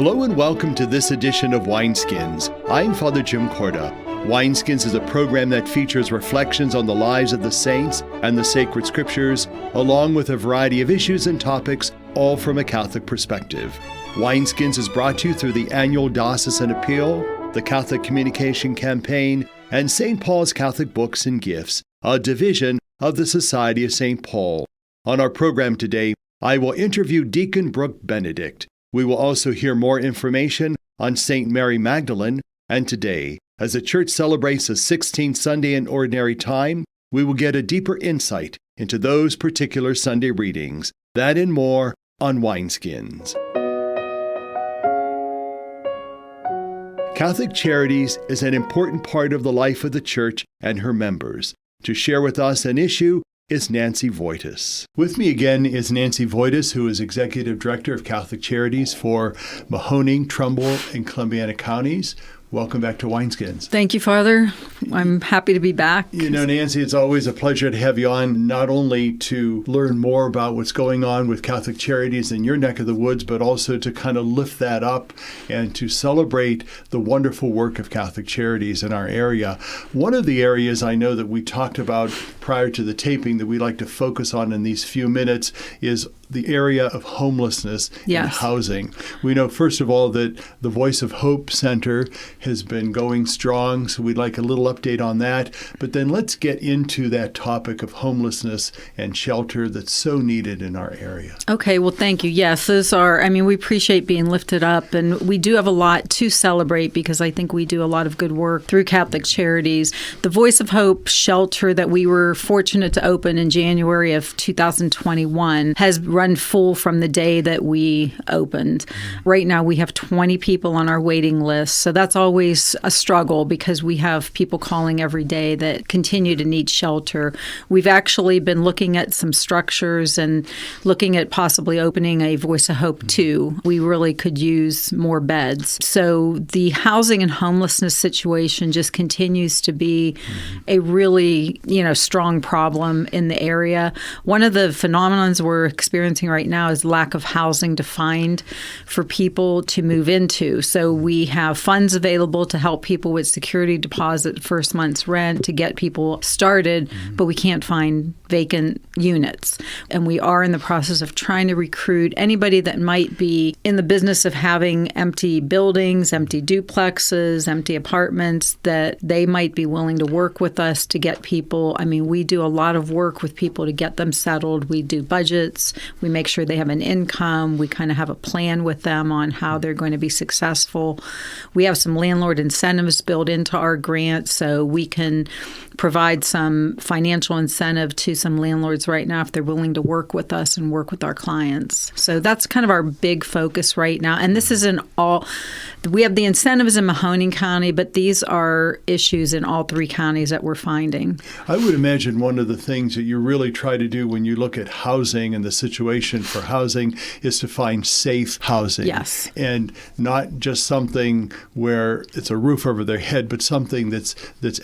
Hello and welcome to this edition of Wineskins. I'm Father Jim Korda. Wineskins is a program that features reflections on the lives of the saints and the sacred scriptures, along with a variety of issues and topics, all from a Catholic perspective. Wineskins is brought to you through the annual Diocesan Appeal, the Catholic Communication Campaign, and St. Paul's Catholic Books and Gifts, a division of the Society of St. Paul. On our program today, I will interview Deacon Brook Benedict. We will also hear more information on St. Mary Magdalene, and today, as the Church celebrates the 16th Sunday in Ordinary Time, we will get a deeper insight into those particular Sunday readings. That and more on Wineskins. Catholic Charities is an important part of the life of the Church and her members. To share with us an issue is Nancy Voitus. With me again is Nancy Voitus, who is Executive Director of Catholic Charities for Mahoning, Trumbull, and Columbiana counties. Welcome back to Wineskins. Thank you, Father. I'm happy to be back. You know, Nancy, it's always a pleasure to have you on, not only to learn more about what's going on with Catholic Charities in your neck of the woods, but also to kind of lift that up and to celebrate the wonderful work of Catholic Charities in our area. One of the areas I know that we talked about prior to the taping that we like to focus on in these few minutes is the area of homelessness and housing. We know, first of all, that the Voice of Hope Center has been going strong, so we'd like a little update on that. But then let's get into that topic of homelessness and shelter that's so needed in our area. Okay, well, thank you. Yes, we appreciate being lifted up, and we do have a lot to celebrate because I think we do a lot of good work through Catholic Charities. The Voice of Hope shelter that we were fortunate to open in January of 2021 has run full from the day that we opened. Right now, we have 20 people on our waiting list, so that's always a struggle because we have people calling every day that continue to need shelter. We've actually been looking at some structures and looking at possibly opening a Voice of Hope 2. We really could use more beds. So the housing and homelessness situation just continues to be a really, strong problem in the area. One of the phenomenons we're experiencing right now is lack of housing to find for people to move into. So we have funds available to help people with security deposit, first month's rent, to get people started, but we can't find vacant units. And we are in the process of trying to recruit anybody that might be in the business of having empty buildings, empty duplexes, empty apartments, that they might be willing to work with us to get people. We do a lot of work with people to get them settled. We do budgets. We make sure they have an income. We kind of have a plan with them on how they're going to be successful. We have some landlord incentives built into our grant, so we can provide some financial incentive to some landlords right now if they're willing to work with us and work with our clients. So that's kind of our big focus right now. And this isn't all, we have the incentives in Mahoning County, but these are issues in all three counties that we're finding. I would imagine one of the things that you really try to do when you look at housing and the situation for housing is to find safe housing. Yes. And not just something where it's a roof over their head, but something that's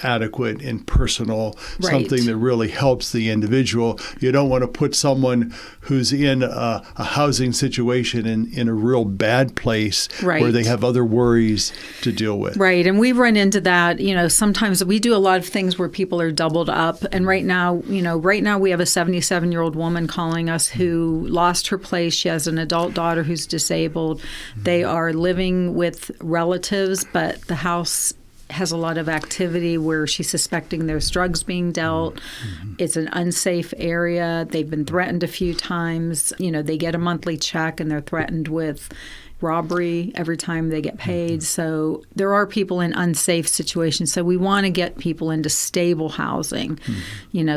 adequate and personal, right. Something that really helps the individual. You don't want to put someone who's in a housing situation in a real bad place, right, where they have other worries to deal with. Right. And we run into that. Sometimes we do a lot of things where people are doubled up. And right now we have a 77-year-old woman calling us who lost her place. She has an adult daughter who's disabled. They are living with relatives, but the house has a lot of activity where she's suspecting there's drugs being dealt. Mm-hmm. It's an unsafe area. They've been threatened a few times. They get a monthly check and they're threatened with robbery every time they get paid. So there are people in unsafe situations. So we want to get people into stable housing,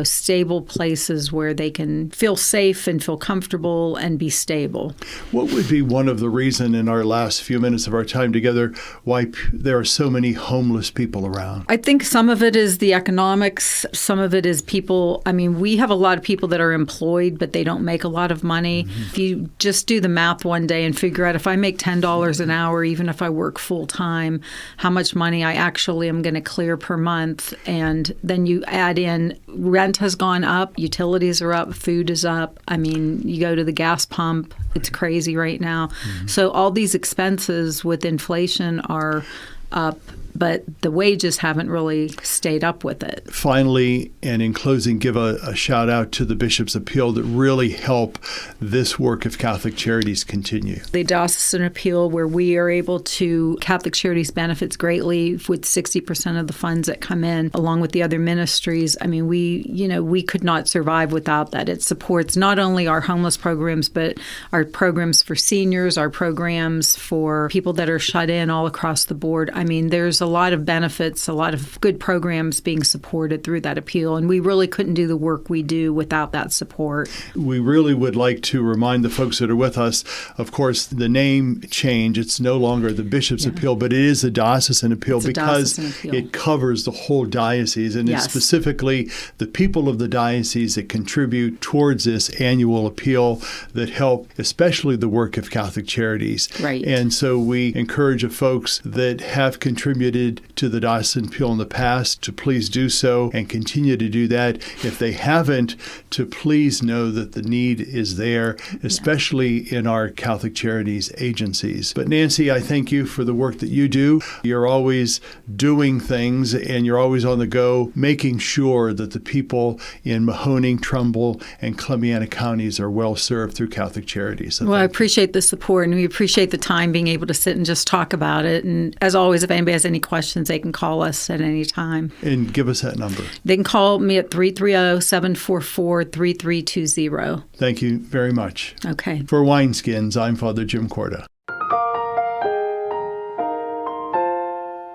stable places where they can feel safe and feel comfortable and be stable. What would be one of the reasons in our last few minutes of our time together why there are so many homeless people around? I think some of it is the economics. Some of it is people. We have a lot of people that are employed, but they don't make a lot of money. Mm-hmm. If you just do the math one day and figure out if I make make $10 an hour, even if I work full time, how much money I actually am going to clear per month. And then you add in rent has gone up, utilities are up, food is up. I mean, you go to the gas pump, it's crazy right now. Mm-hmm. So all these expenses with inflation are up, but the wages haven't really stayed up with it. Finally, and in closing, give a shout out to the Bishop's Appeal that really help this work of Catholic Charities continue. The Diocesan Appeal, where we are able to, Catholic Charities benefits greatly with 60% of the funds that come in, along with the other ministries. I mean, we could not survive without that. It supports not only our homeless programs, but our programs for seniors, our programs for people that are shut in all across the board. I mean, there's a lot of benefits, a lot of good programs being supported through that appeal, and we really couldn't do the work we do without that support. We really would like to remind the folks that are with us, of course, the name change. It's no longer the Bishop's Appeal, but it is a Diocesan Appeal because it covers the whole diocese, and it's specifically the people of the diocese that contribute towards this annual appeal that help, especially the work of Catholic Charities. Right. And so we encourage the folks that have contributed to the Diocesan Appeal in the past to please do so and continue to do that. If they haven't, to please know that the need is there, especially in our Catholic Charities agencies. But Nancy, I thank you for the work that you do. You're always doing things and you're always on the go, making sure that the people in Mahoning, Trumbull, and Columbiana counties are well served through Catholic Charities. So I appreciate the support, and we appreciate the time being able to sit and just talk about it. And as always, if anybody has any questions, they can call us at any time. And give us that number. They can call me at 330-744-3320. Thank you very much. Okay. For Wineskins, I'm Father Jim Korda.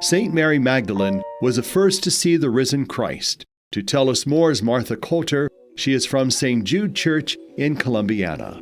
St. Mary Magdalene was the first to see the risen Christ. To tell us more is Martha Coulter. She is from St. Jude Church in Columbiana.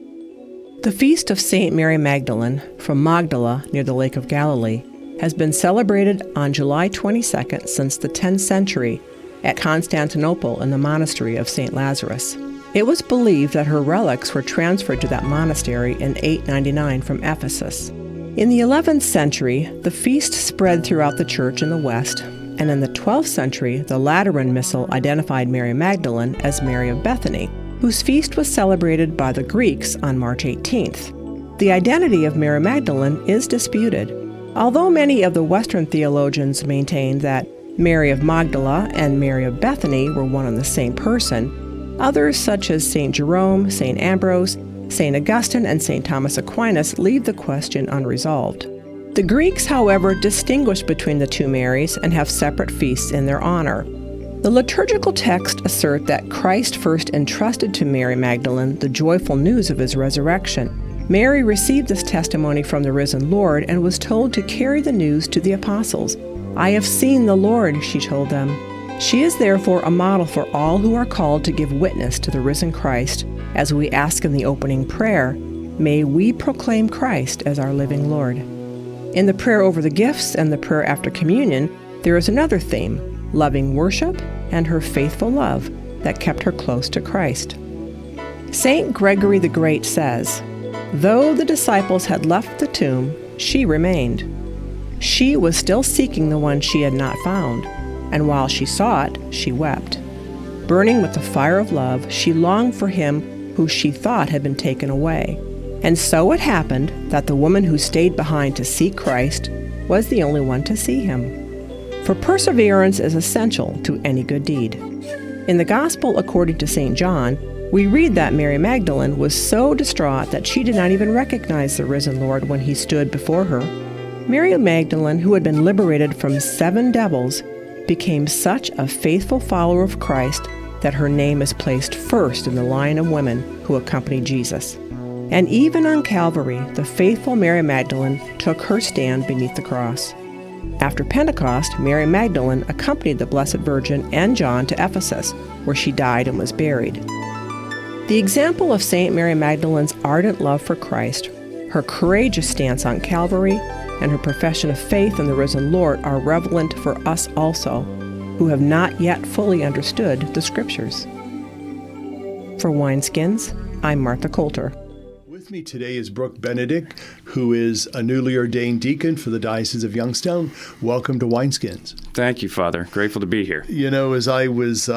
The feast of St. Mary Magdalene from Magdala near the Lake of Galilee has been celebrated on July 22nd since the 10th century at Constantinople in the monastery of St. Lazarus. It was believed that her relics were transferred to that monastery in 899 from Ephesus. In the 11th century, the feast spread throughout the church in the West, and in the 12th century, the Lateran Missal identified Mary Magdalene as Mary of Bethany, whose feast was celebrated by the Greeks on March 18th. The identity of Mary Magdalene is disputed. Although many of the Western theologians maintain that Mary of Magdala and Mary of Bethany were one and the same person, others such as St. Jerome, St. Ambrose, St. Augustine, and St. Thomas Aquinas leave the question unresolved. The Greeks, however, distinguish between the two Marys and have separate feasts in their honor. The liturgical texts assert that Christ first entrusted to Mary Magdalene the joyful news of his resurrection. Mary received this testimony from the risen Lord and was told to carry the news to the apostles. "I have seen the Lord," she told them. She is therefore a model for all who are called to give witness to the risen Christ, as we ask in the opening prayer, "May we proclaim Christ as our living Lord." In the prayer over the gifts and the prayer after communion, there is another theme, loving worship and her faithful love that kept her close to Christ. St. Gregory the Great says, "Though the disciples had left the tomb, she remained. She was still seeking the one she had not found, and while she sought, she wept. Burning with the fire of love, she longed for him who she thought had been taken away. And so it happened that the woman who stayed behind to seek Christ was the only one to see him." For perseverance is essential to any good deed. In the Gospel according to St. John, we read that Mary Magdalene was so distraught that she did not even recognize the risen Lord when he stood before her. Mary Magdalene, who had been liberated from 7 devils, became such a faithful follower of Christ that her name is placed first in the line of women who accompanied Jesus. And even on Calvary, the faithful Mary Magdalene took her stand beneath the cross. After Pentecost, Mary Magdalene accompanied the Blessed Virgin and John to Ephesus, where she died and was buried. The example of St. Mary Magdalene's ardent love for Christ, her courageous stance on Calvary, and her profession of faith in the risen Lord are relevant for us also, who have not yet fully understood the Scriptures. For Wineskins, I'm Martha Coulter. With me today is Brook Benedict, who is a newly ordained deacon for the Diocese of Youngstown. Welcome to Wineskins. Thank you, Father. Grateful to be here. You know, as I was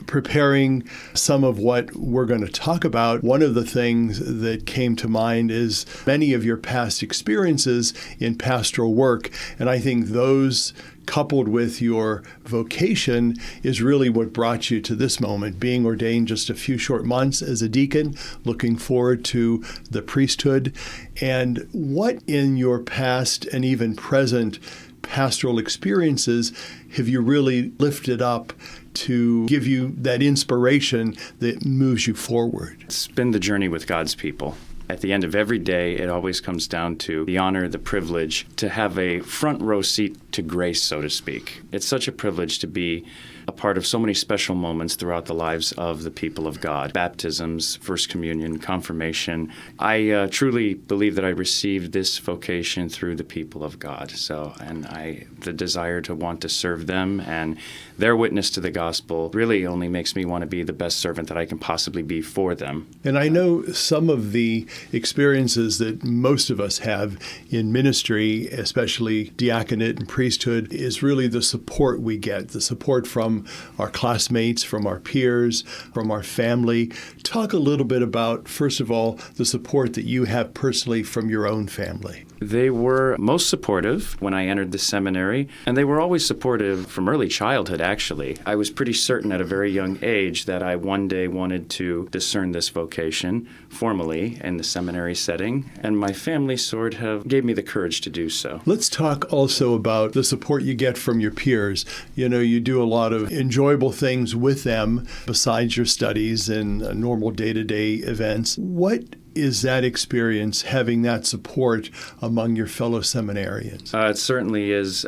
preparing some of what we're going to talk about, one of the things that came to mind is many of your past experiences in pastoral work. And I think those, coupled with your vocation, is really what brought you to this moment, being ordained just a few short months as a deacon, looking forward to the priesthood. And what in your past and even present pastoral experiences have you really lifted up to give you that inspiration that moves you forward? It's been the journey with God's people. At the end of every day, it always comes down to the honor, the privilege to have a front row seat to grace, so to speak. It's such a privilege to be a part of so many special moments throughout the lives of the people of God. Baptisms, First Communion, Confirmation. I truly believe that I received this vocation through the people of God. The desire to want to serve them and their witness to the gospel really only makes me want to be the best servant that I can possibly be for them. And I know some of the experiences that most of us have in ministry, especially diaconate and priesthood, is really the support we get, the support from our classmates, from our peers, from our family. Talk a little bit about, first of all, the support that you have personally from your own family. They were most supportive when I entered the seminary, and they were always supportive from early childhood, actually. I was pretty certain at a very young age that I one day wanted to discern this vocation formally in the seminary setting, and my family sort of gave me the courage to do so. Let's talk also about the support you get from your peers. You know, you do a lot of enjoyable things with them besides your studies and normal day-to-day events. What is that experience, having that support among your fellow seminarians? It certainly is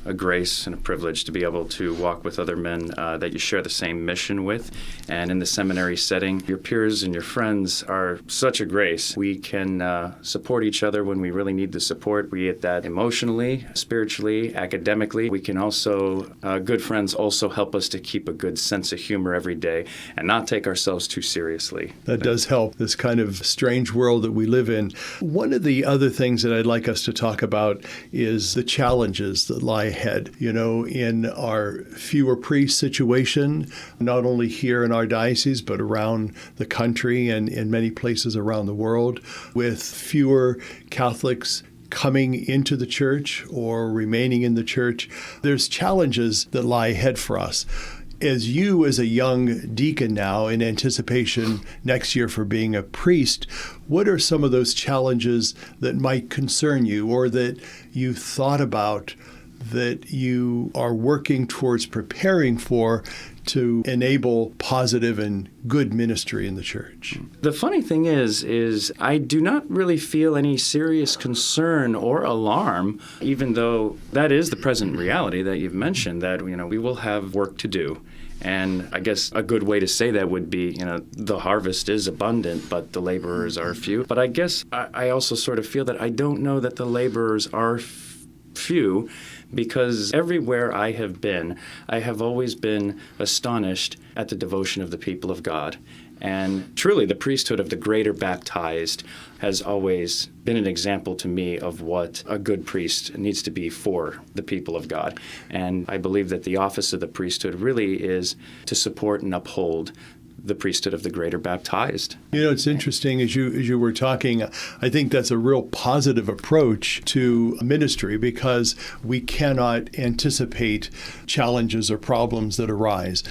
a grace and a privilege to be able to walk with other men that you share the same mission with. And in the seminary setting, your peers and your friends are such a grace. We can support each other when we really need the support, be it that emotionally, spiritually, academically. We can also, good friends also help us to keep a good sense of humor every day and not take ourselves too seriously. That does help, this kind of strange world that we live in. One of the other things that I'd like us to talk about is the challenges that lie ahead. You know, in our fewer priest situation, not only here in our diocese, but around the country and in many places around the world, with fewer Catholics coming into the church or remaining in the church, there's challenges that lie ahead for us. As you, as a young deacon now, in anticipation next year for being a priest, what are some of those challenges that might concern you or that you've thought about, that you are working towards preparing for to enable positive and good ministry in the church? The funny thing is I do not really feel any serious concern or alarm, even though that is the present reality that you've mentioned, that, you know, we will have work to do. And I guess a good way to say that would be, you know, the harvest is abundant, but the laborers are few. But I guess I also sort of feel that I don't know that the laborers are few, because everywhere I have been, I have always been astonished at the devotion of the people of God. And truly, the priesthood of the greater baptized has always been an example to me of what a good priest needs to be for the people of God. And I believe that the office of the priesthood really is to support and uphold the priesthood of the greater baptized. You know, it's interesting, as you were talking, I think that's a real positive approach to ministry, because we cannot anticipate challenges or problems that arise.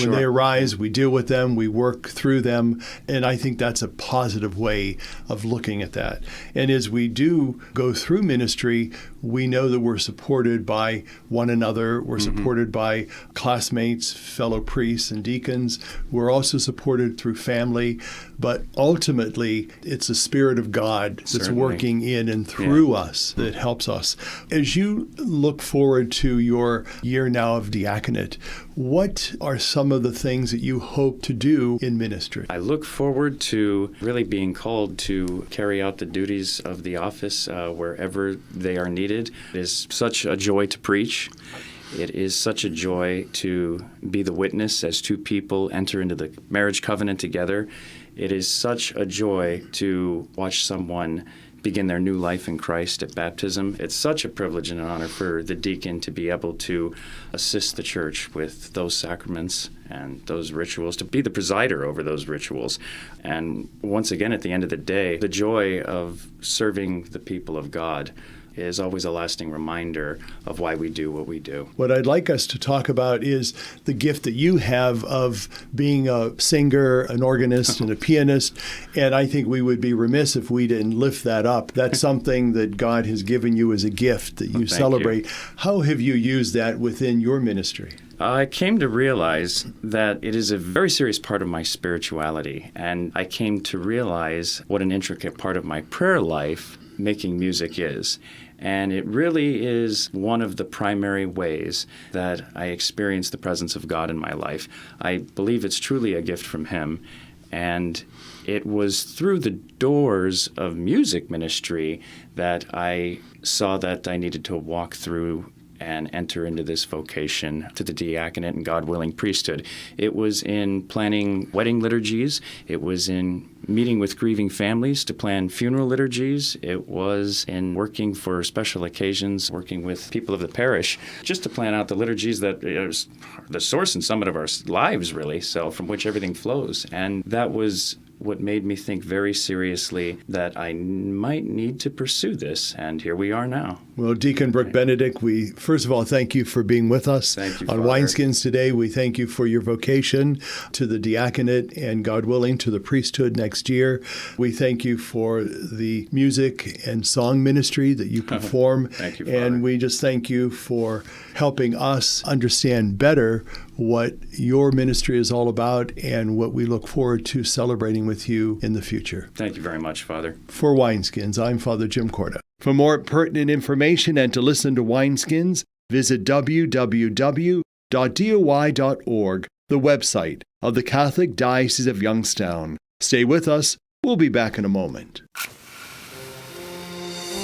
When they arise, we deal with them, we work through them, and I think that's a positive way of looking at that. And as we do go through ministry, we know that we're supported by one another, we're supported by classmates, fellow priests and deacons, we're also supported through family, but ultimately it's the Spirit of God that's working in and through us that helps us. As you look forward to your year now of diaconate, what are some of the things that you hope to do in ministry? I look forward to really being called to carry out the duties of the office wherever they are needed. It is such a joy to preach. It is such a joy to be the witness as two people enter into the marriage covenant together. It is such a joy to watch someone begin their new life in Christ at baptism. It's such a privilege and an honor for the deacon to be able to assist the church with those sacraments and those rituals, to be the presider over those rituals. And once again, at the end of the day, the joy of serving the people of God is always a lasting reminder of why we do what we do. What I'd like us to talk about is the gift that you have of being a singer, an organist, and a pianist. And I think we would be remiss if we didn't lift that up. That's something that God has given you as a gift that you celebrate. How have you used that within your ministry? I came to realize that it is a very serious part of my spirituality. And I came to realize what an intricate part of my prayer life making music is. And it really is one of the primary ways that I experience the presence of God in my life. I believe it's truly a gift from Him. And it was through the doors of music ministry that I saw that I needed to walk through and enter into this vocation to the diaconate and God-willing priesthood. It was in planning wedding liturgies. It was in meeting with grieving families to plan funeral liturgies. It was in working for special occasions, working with people of the parish, just to plan out the liturgies that is the source and summit of our lives, really, so from which everything flows. And that was what made me think very seriously that I might need to pursue this, and here we are now. Well, Deacon Brook Benedict, we first of all thank you for being with us Thank you, on Father. Wineskins today. We thank you for your vocation to the diaconate and, God willing, to the priesthood next year. We thank you for the music and song ministry that you perform. Thank you, Father. And we just thank you for helping us understand better what your ministry is all about and what we look forward to celebrating with you in the future. Thank you very much, Father. For Wineskins, I'm Father Jim Korda. For more pertinent information and to listen to Wineskins, visit www.doi.org, the website of the Catholic Diocese of Youngstown. Stay with us. We'll be back in a moment.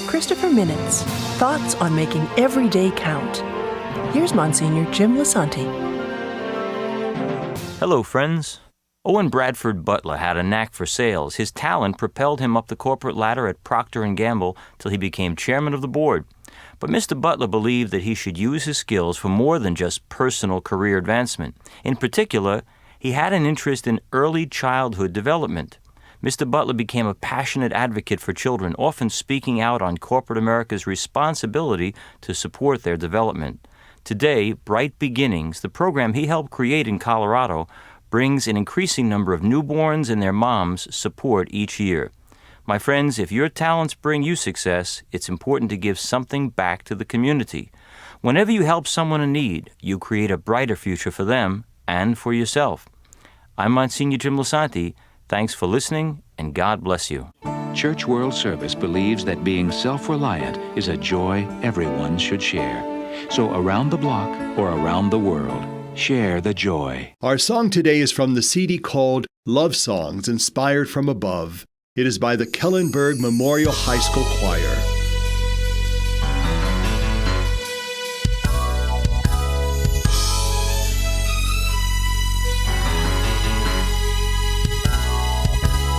Christopher Minutes, thoughts on making every day count. Here's Monsignor Jim Lisanti. Hello, friends. Owen Bradford Butler had a knack for sales. His talent propelled him up the corporate ladder at Procter & Gamble till he became chairman of the board. But Mr. Butler believed that he should use his skills for more than just personal career advancement. In particular, he had an interest in early childhood development. Mr. Butler became a passionate advocate for children, often speaking out on corporate America's responsibility to support their development. Today, Bright Beginnings, the program he helped create in Colorado, brings an increasing number of newborns and their moms support each year. My friends, if your talents bring you success, it's important to give something back to the community. Whenever you help someone in need, you create a brighter future for them and for yourself. I'm Monsignor Jim Lisanti. Thanks for listening, and God bless you. Church World Service believes that being self-reliant is a joy everyone should share. So around the block or around the world, share the joy. Our song today is from the CD called Love Songs Inspired from Above. It is by the Kellenberg Memorial High School Choir.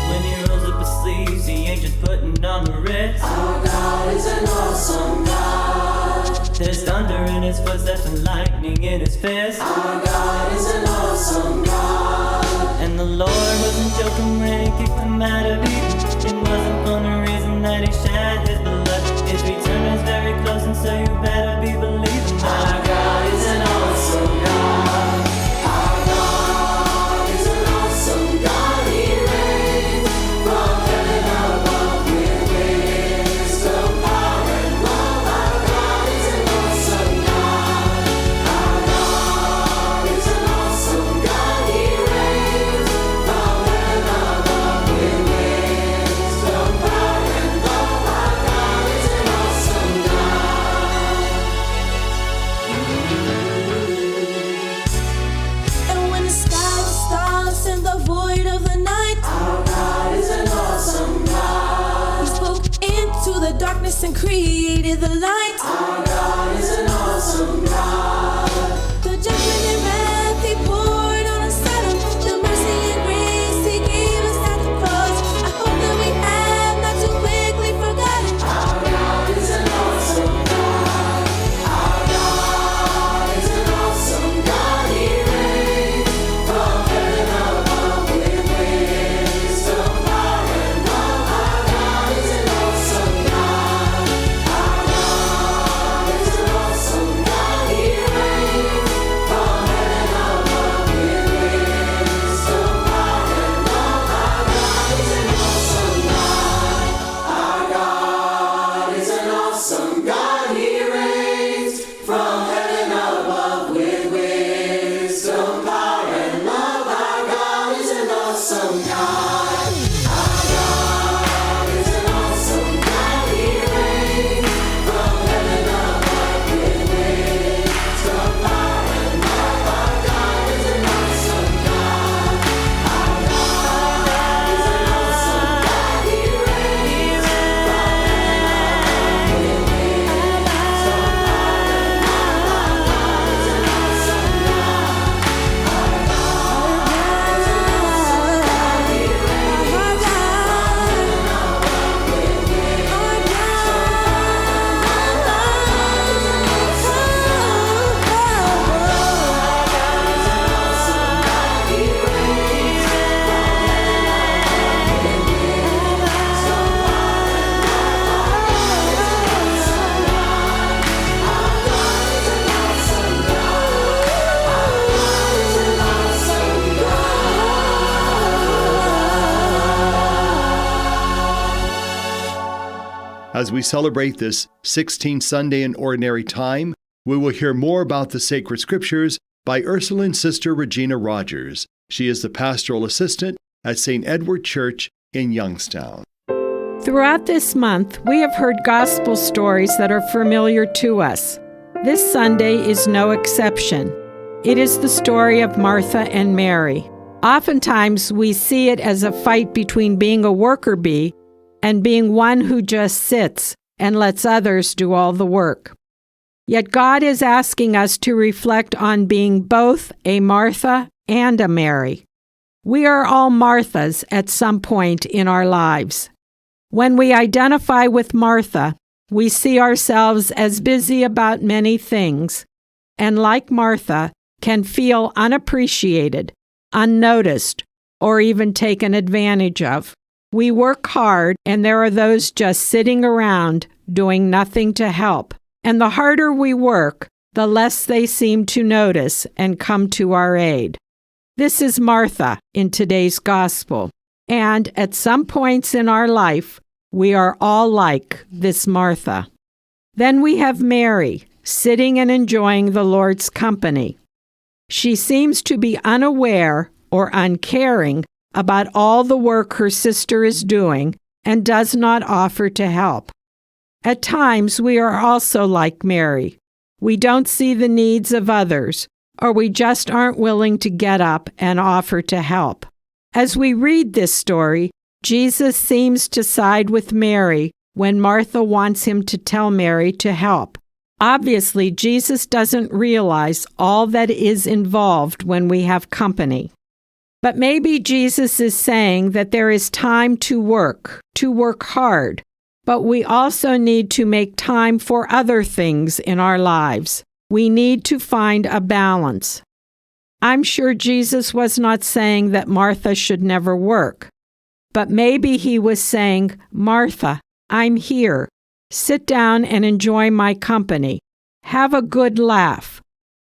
When he rolls up his sleeves, he ain't just putting on the Ritz. Our God is an awesome God. There's thunder in his footsteps and lightning in his fist. Our God is an awesome God. And the Lord wasn't joking when he kicked him out of Eden. It wasn't for no reason that he shed his blood. His return is very close, and so you better be believing that our God is an awesome God. Our God is an awesome God. He reigns from heaven above with wisdom, power, and love. Our God is an awesome God. Our God is an awesome God. He reigns from heaven above with wisdom, power, and love. Our God is an awesome God. And when the sky was starless in the void of the night, Our God is an awesome God. he spoke into the darkness and created the light. Our God is an awesome God. The judgment and wrath he poured on us Adam. The mercy and grace he gave us at the As we celebrate this 16th Sunday in Ordinary Time, we will hear more about the sacred scriptures by Ursuline Sister Regina Rogers. She is the pastoral assistant at St. Edward Church in Youngstown. Throughout this month, we have heard gospel stories that are familiar to us. This Sunday is no exception. It is the story of Martha and Mary. Oftentimes, we see it as a fight between being a worker bee and being one who just sits and lets others do all the work. Yet God is asking us to reflect on being both a Martha and a Mary. We are all Marthas at some point in our lives. When we identify with Martha, we see ourselves as busy about many things, and like Martha, can feel unappreciated, unnoticed, or even taken advantage of. We work hard, and there are those just sitting around doing nothing to help. And the harder we work, the less they seem to notice and come to our aid. This is Martha in today's gospel. And at some points in our life, we are all like this Martha. Then we have Mary, sitting and enjoying the Lord's company. She seems to be unaware or uncaring about all the work her sister is doing and does not offer to help. At times, we are also like Mary. We don't see the needs of others, or we just aren't willing to get up and offer to help. As we read this story, Jesus seems to side with Mary when Martha wants him to tell Mary to help. Obviously, Jesus doesn't realize all that is involved when we have company. But maybe Jesus is saying that there is time to work hard, but we also need to make time for other things in our lives. We need to find a balance. I'm sure Jesus was not saying that Martha should never work, but maybe he was saying, Martha, I'm here. Sit down and enjoy my company. Have a good laugh.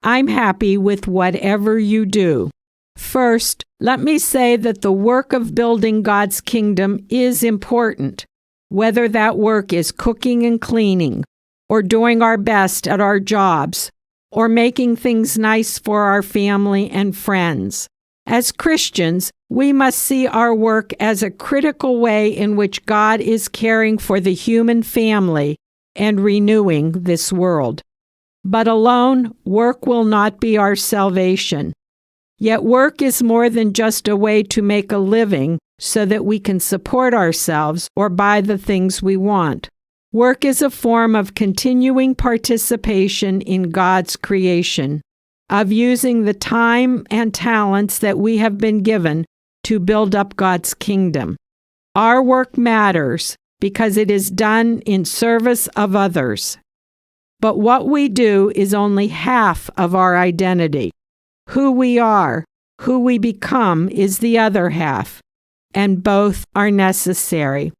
I'm happy with whatever you do. First, let me say that the work of building God's kingdom is important, whether that work is cooking and cleaning, or doing our best at our jobs, or making things nice for our family and friends. As Christians, we must see our work as a critical way in which God is caring for the human family and renewing this world. But alone, work will not be our salvation. Yet work is more than just a way to make a living so that we can support ourselves or buy the things we want. Work is a form of continuing participation in God's creation, of using the time and talents that we have been given to build up God's kingdom. Our work matters because it is done in service of others. But what we do is only half of our identity. Who we are, who we become is the other half, and both are necessary.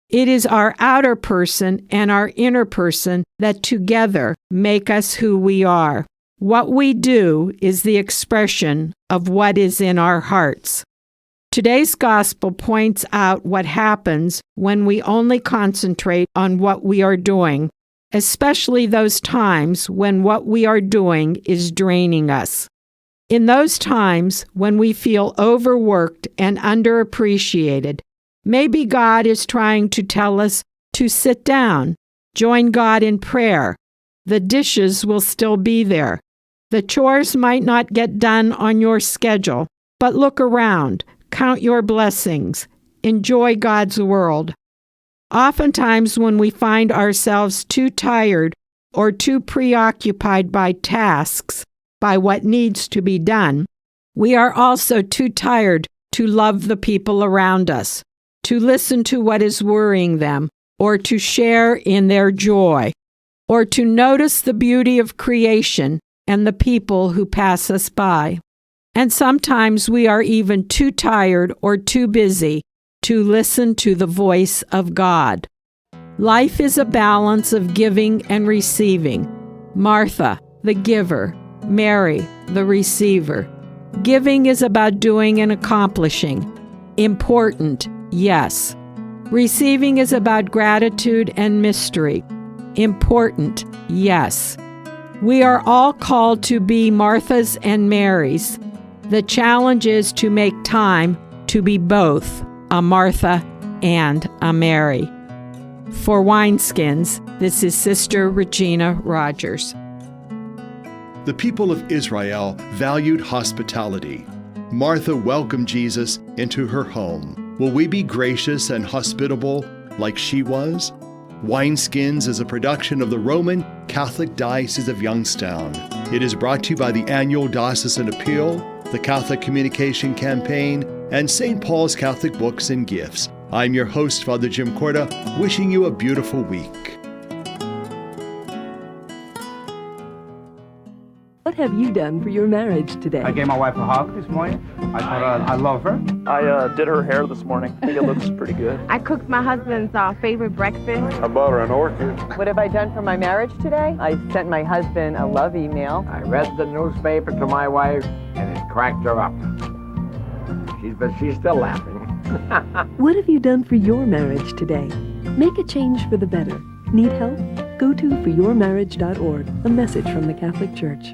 It is our outer person and our inner person that together make us who we are. What we do is the expression of what is in our hearts. Today's gospel points out what happens when we only concentrate on what we are doing, especially those times when what we are doing is draining us. In those times when we feel overworked and underappreciated, maybe God is trying to tell us to sit down, join God in prayer. The dishes will still be there. The chores might not get done on your schedule, but look around, count your blessings, enjoy God's world. Oftentimes when we find ourselves too tired or too preoccupied by tasks, by what needs to be done, we are also too tired to love the people around us, to listen to what is worrying them, or to share in their joy, or to notice the beauty of creation and the people who pass us by. And sometimes we are even too tired or too busy to listen to the voice of God. Life is a balance of giving and receiving. Martha, the giver, Mary, the receiver. Giving is about doing and accomplishing. Important, yes. Receiving is about gratitude and mystery. Important, yes. We are all called to be Marthas and Marys. The challenge is to make time to be both a Martha and a Mary. For Wineskins, this is Sister Regina Rogers. The people of Israel valued hospitality. Martha welcomed Jesus into her home. Will we be gracious and hospitable like she was? Wineskins is a production of the Roman Catholic Diocese of Youngstown. It is brought to you by the annual Diocesan Appeal, the Catholic Communication Campaign, and St. Paul's Catholic Books and Gifts. I'm your host, Father Jim Korda, wishing you a beautiful week. What have you done for your marriage today? I gave my wife a hug this morning. I told her I love her. I did her hair this morning. I think it looks pretty good. I cooked my husband's favorite breakfast. I bought her an orchid. What have I done for my marriage today? I sent my husband a love email. I read the newspaper to my wife, and it cracked her up. But she's still laughing. What have you done for your marriage today? Make a change for the better. Need help? Go to foryourmarriage.org, a message from the Catholic Church.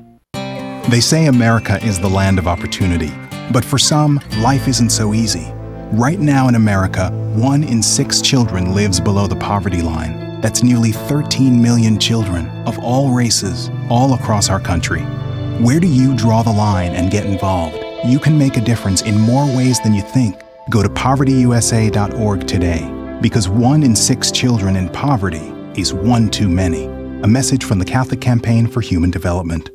They say America is the land of opportunity, but for some, life isn't so easy. Right now in America, 1 in 6 children lives below the poverty line. That's nearly 13 million children of all races, all across our country. Where do you draw the line and get involved? You can make a difference in more ways than you think. Go to povertyusa.org today, because 1 in 6 children in poverty is one too many. A message from the Catholic Campaign for Human Development.